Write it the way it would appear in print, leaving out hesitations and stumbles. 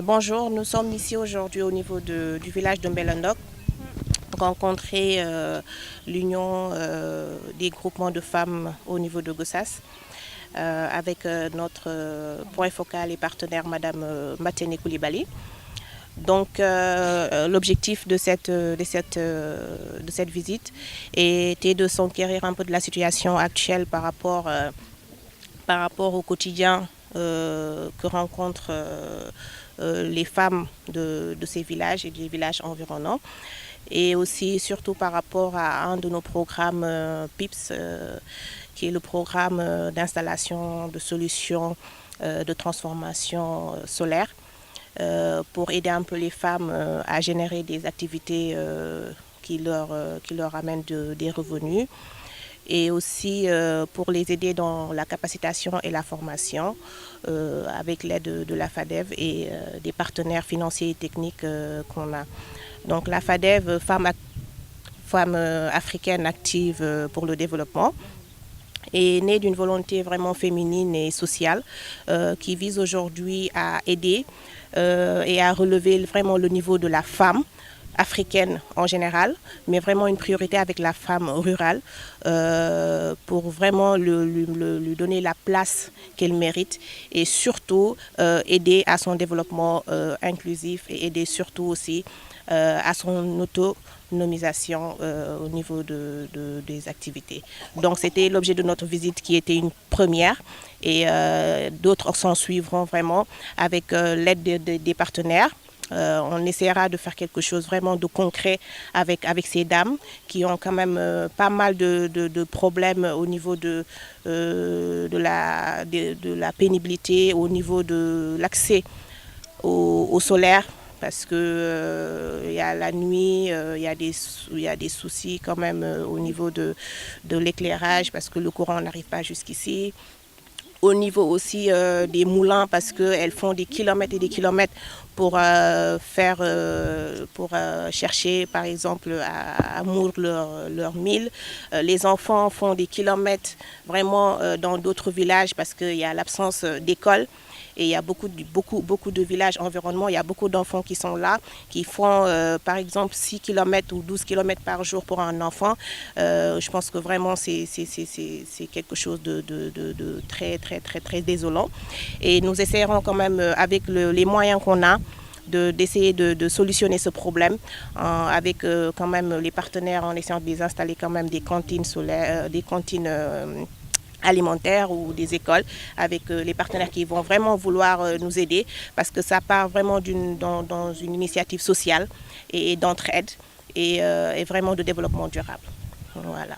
Bonjour, nous sommes ici aujourd'hui au niveau du village de Mbelondok pour rencontrer l'union des groupements de femmes au niveau de Gossas avec notre point focal et partenaire Madame Matene Koulibaly. Donc l'objectif de cette visite était de s'enquérir un peu de la situation actuelle par rapport au quotidien que rencontrent les femmes de ces villages et des villages environnants, et aussi surtout par rapport à un de nos programmes PIPS, qui est le programme d'installation de solutions de transformation solaire, pour aider un peu les femmes à générer des activités qui leur amènent des revenus, et aussi pour les aider dans la capacitation et la formation avec l'aide de la FADEV et des partenaires financiers et techniques qu'on a. Donc la FADEV, Femmes africaines actives pour le développement, est née d'une volonté vraiment féminine et sociale qui vise aujourd'hui à aider et à relever vraiment le niveau de la femme africaine en général, mais vraiment une priorité avec la femme rurale pour vraiment lui donner la place qu'elle mérite, et surtout aider à son développement inclusif, et aider surtout aussi à son autonomisation au niveau des activités. Donc c'était l'objet de notre visite, qui était une première, et d'autres s'en suivront vraiment avec l'aide des partenaires. On essaiera de faire quelque chose vraiment de concret avec ces dames qui ont quand même pas mal de problèmes au niveau de la pénibilité, au niveau de l'accès au solaire, parce que y a la nuit, il y a des soucis quand même au niveau de l'éclairage, parce que le courant n'arrive pas jusqu'ici. Au niveau aussi des moulins, parce qu'elles font des kilomètres et des kilomètres pour chercher par exemple à moudre leur mil. Les enfants font des kilomètres vraiment dans d'autres villages, parce qu'il y a l'absence d'école. Et il y a beaucoup de villages environnement, il y a beaucoup d'enfants qui sont là, qui font par exemple 6 km ou 12 km par jour pour un enfant. Je pense que vraiment c'est quelque chose de très, très, très, très désolant. Et nous essayerons quand même, avec les moyens qu'on a, d'essayer de solutionner ce problème avec quand même les partenaires, en essayant de les installer quand même des cantines solaires, des cantines alimentaires ou des écoles, avec les partenaires qui vont vraiment vouloir nous aider, parce que ça part vraiment dans une initiative sociale et d'entraide et vraiment de développement durable. Voilà.